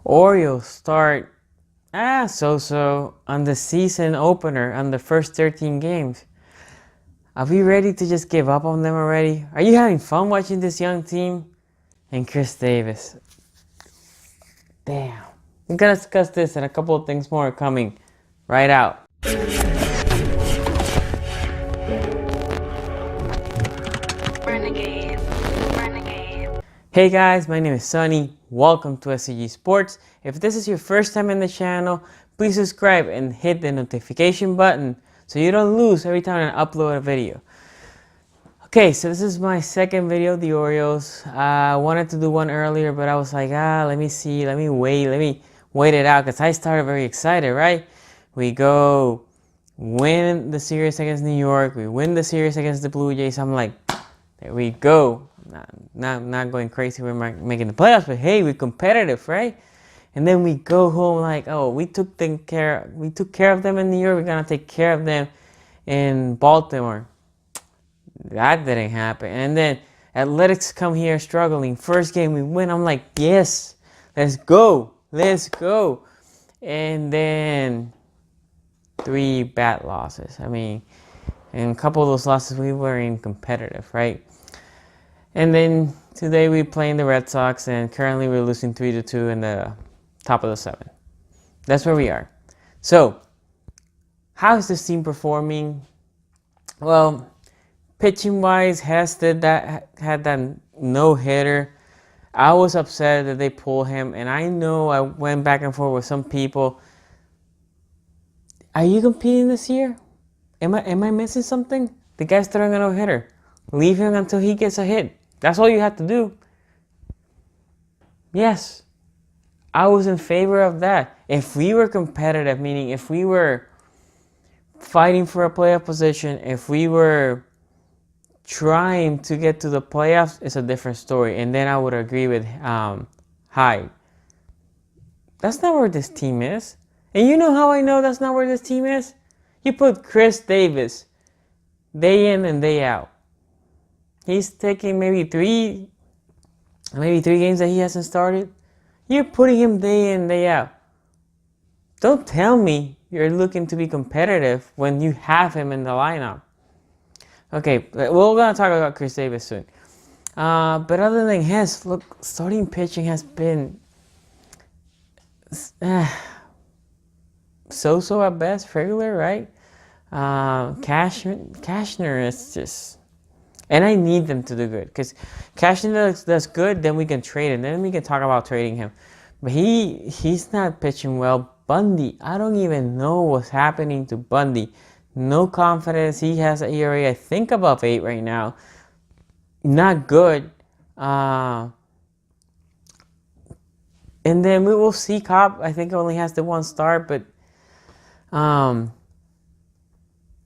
Orioles start so-so on the season opener on the first 13 games. Are we ready to just give up on them already? Are you having fun watching this young team? And Chris Davis. Damn. We're gonna discuss this and a couple of things more coming right out. Hey guys, my name is Sunny. Welcome to szg Sports. If this is your first time in the channel, please subscribe and hit the notification button so you don't lose every time I upload a video. Okay, so this is my second video, the Orioles. I wanted to do one earlier, but I was like, let me wait it out, because I started very excited, right? We go win the series against New York, we win the series against the Blue Jays. I'm like, there we go. Not going crazy, we're making the playoffs, but hey, we're competitive, right? And then we go home like, oh, we took care of them in New York, we're gonna take care of them in Baltimore. That didn't happen. And then Athletics come here struggling. First game we win. I'm like, yes, let's go. And then 3 bad losses. I mean, and a couple of those losses we weren't competitive, right? And then today we playing the Red Sox, and currently we're losing 3-2 in the top of the 7th. That's where we are. So, how is this team performing? Well, pitching wise, Hess had that no-hitter. I was upset that they pulled him, and I know I went back and forth with some people. Are you competing this year? Am I missing something? The guy's throwing a no-hitter. Leave him until he gets a hit. That's all you have to do. Yes, I was in favor of that. If we were competitive, meaning if we were fighting for a playoff position, if we were trying to get to the playoffs, it's a different story. And then I would agree with Hyde. That's not where this team is. And you know how I know that's not where this team is? You put Chris Davis day in and day out. He's taking maybe three games that he hasn't started. You're putting him day in, day out. Don't tell me you're looking to be competitive when you have him in the lineup. Okay, we're going to talk about Chris Davis soon. But other than his, look, starting pitching has been so-so at best, regular, right? Cashner is just... And I need them to do good, because Cashner does good, then we can trade him. Then we can talk about trading him. But he's not pitching well. Bundy, I don't even know what's happening to Bundy. No confidence. He has an ERA, I think, above 8 right now. Not good. And then we will see Cobb. I think only has the 1 start, but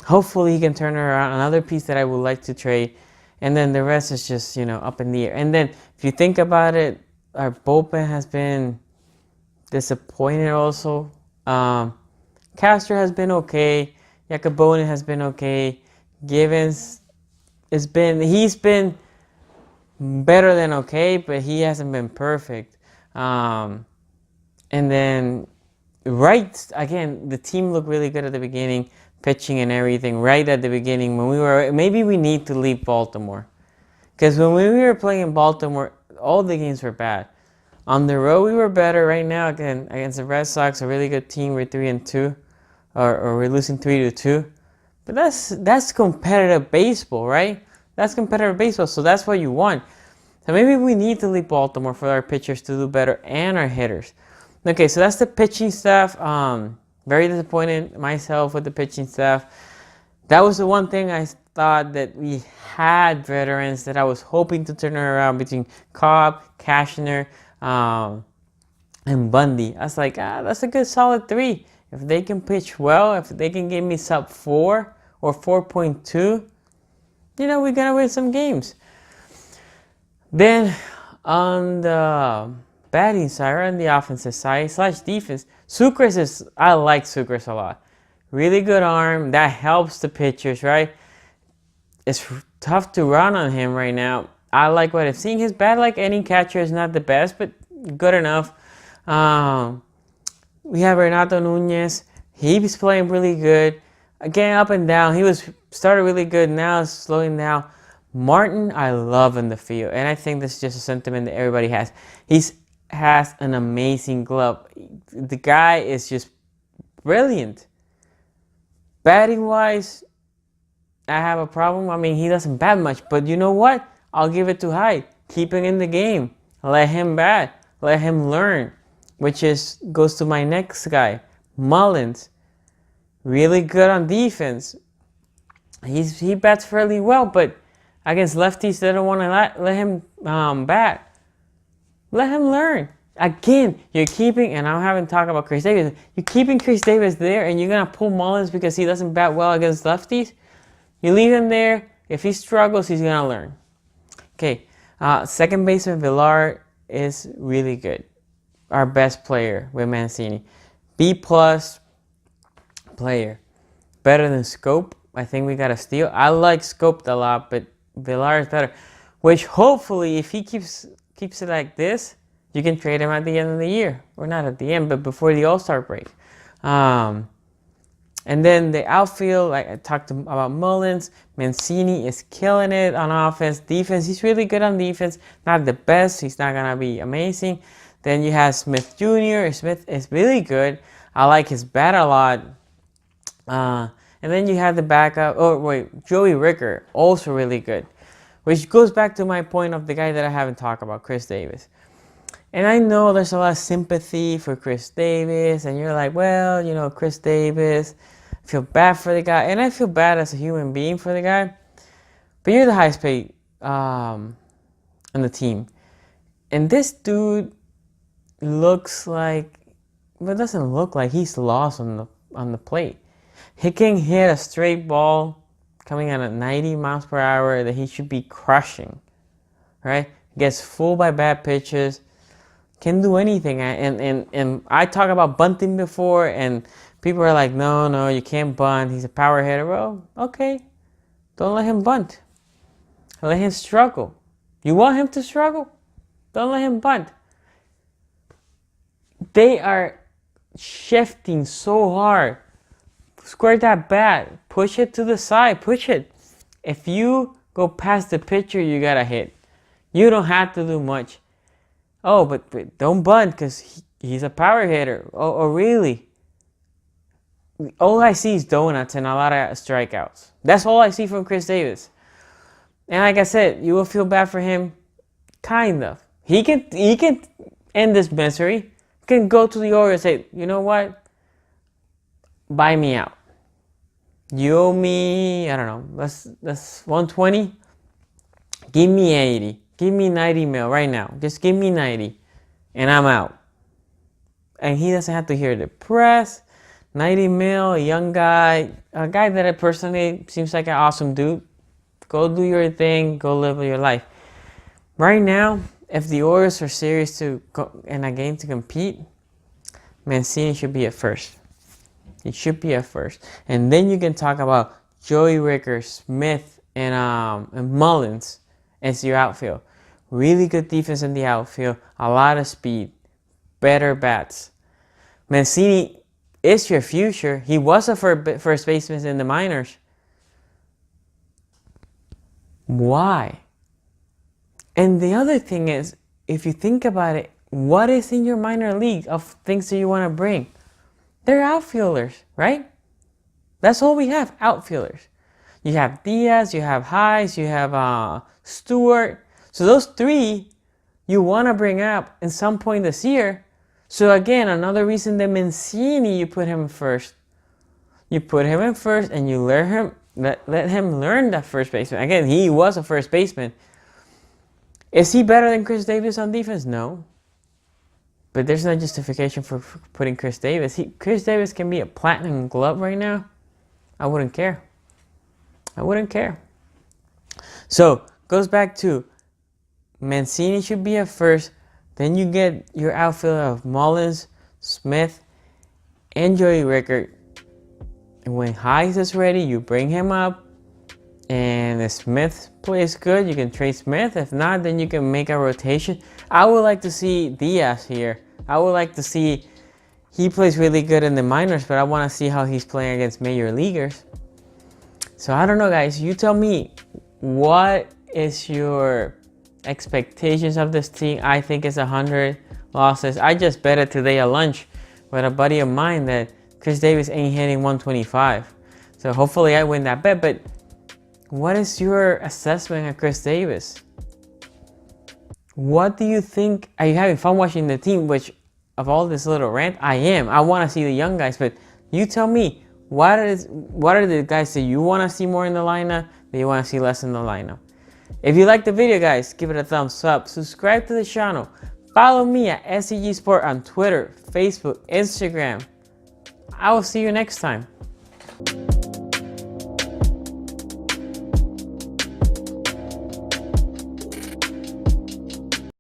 hopefully he can turn around. Another piece that I would like to trade. And then the rest is just, up in the air. And then if you think about it, our bullpen has been disappointed also. Castro has been okay. Jacoboni has been okay. Givens he's been better than okay, but he hasn't been perfect. And then right, again, the team looked really good at the beginning, pitching and everything right at the beginning when maybe we need to leave Baltimore. Because when we were playing in Baltimore, all the games were bad. On the road, we were better. Right now, again, against the Red Sox, a really good team, we're 3-2, or we're losing 3-2. But that's competitive baseball, right? That's competitive baseball, so that's what you want. So maybe we need to leave Baltimore for our pitchers to do better and our hitters. Okay, so that's the pitching stuff. Very disappointed myself with the pitching staff. That was the one thing I thought that we had veterans that I was hoping to turn around between Cobb, Cashner, and Bundy. I was like, that's a good solid 3. If they can pitch well, if they can give me sub 4 or 4.2, we're going to win some games. Then on the batting side, or on the offensive side / defense, Sucres I like Sucres a lot. Really good arm. That helps the pitchers, right? It's tough to run on him right now. I like what I'm seeing. His bat, like any catcher, is not the best, but good enough. We have Renato Nunez. He's playing really good. Again, up and down. He was started really good. Now it's slowing down. Martin, I love in the field, and I think this is just a sentiment that everybody has. Has an amazing glove. The guy is just brilliant. Batting wise, I have a problem. I mean, he doesn't bat much, but you know what? I'll give it to Hyde. Keep him in the game. Let him bat. Let him learn. Which goes to my next guy, Mullins. Really good on defense. He bats fairly well, but against lefties, they don't want to let him bat. Let him learn. Again, you're keeping, and I haven't talked about Chris Davis, you're keeping Chris Davis there, and you're going to pull Mullins because he doesn't bat well against lefties? You leave him there. If he struggles, he's going to learn. Okay, second baseman Villar is really good. Our best player with Mancini. B+ player. Better than Scope. I think we got a steal. I like Scoped a lot, but Villar is better. Which hopefully, if he keeps it like this, you can trade him at the end of the year. Or not at the end, but before the All-Star break. And then the outfield, like I talked about Mullins. Mancini is killing it on offense. Defense, he's really good on defense. Not the best. He's not going to be amazing. Then you have Smith Jr. Smith is really good. I like his bat a lot. And then you have the backup. Oh, wait. Joey Ricker, also really good. Which goes back to my point of the guy that I haven't talked about, Chris Davis. And I know there's a lot of sympathy for Chris Davis. And you're like, well, you know, Chris Davis. I feel bad for the guy. And I feel bad as a human being for the guy. But you're the highest paid on the team. And this dude looks like, well, it doesn't look like he's lost on the plate. He can hit a straight ball coming at 90 miles per hour that he should be crushing, right? Gets fooled by bad pitches, can do anything. And I talked about bunting before, and people are like, no, you can't bunt. He's a power hitter. Well, okay, don't let him bunt. Let him struggle. You want him to struggle? Don't let him bunt. They are shifting so hard. Square that bat. Push it to the side. Push it. If you go past the pitcher, you got to hit. You don't have to do much. Oh, but don't bunt because he's a power hitter. Oh, really? All I see is donuts and a lot of strikeouts. That's all I see from Chris Davis. And like I said, you will feel bad for him. Kind of. He can end this misery. He can go to the Orioles and say, you know what? Buy me out. You owe me, I don't know, that's 120. Give me 80. Give me 90 mil right now. Just give me 90 and I'm out. And he doesn't have to hear the press. 90 mil, a young guy, a guy that I personally seems like an awesome dude. Go do your thing. Go live your life. Right now, if the Orioles are serious to go in a game to compete, Mancini should be at first. It should be at first. And then you can talk about Joey Ricker, Smith, and Mullins as your outfield. Really good defense in the outfield. A lot of speed. Better bats. Mancini is your future. He was a first baseman in the minors. Why? And the other thing is, if you think about it, what is in your minor league of things that you want to bring? They're outfielders, right? That's all we have, outfielders. You have Diaz, you have Hayes, you have Stewart. So those three you want to bring up in some point this year. So again, another reason that Mancini, you put him first. You put him in first and you let him learn that first baseman. Again, he was a first baseman. Is he better than Chris Davis on defense? No. But there's no justification for putting Chris Davis. Chris Davis can be a platinum glove right now. I wouldn't care. So, goes back to Mancini should be at first. Then you get your outfield of Mullins, Smith, and Joey Ricker. And when Hayes is ready, you bring him up. And if Smith plays good, you can trade Smith. If not, then you can make a rotation. I would like to see Diaz here I would like to see, he plays really good in the minors, but I want to see how he's playing against major leaguers. So I don't know, guys. You tell me, what is your expectations of this team? I think it's 100 losses. I just bet it today at lunch with a buddy of mine that Chris Davis ain't hitting 125. So hopefully I win that bet. But what is your assessment of Chris Davis? What do you think? Are you having fun watching the team? Which, of all this little rant, I am. I want to see the young guys, but you tell me, what are the guys that you want to see more in the lineup, that you want to see less in the lineup? If you like the video, guys, give it a thumbs up. Subscribe to the channel. Follow me at szg.sports on Twitter, Facebook, Instagram. I will see you next time.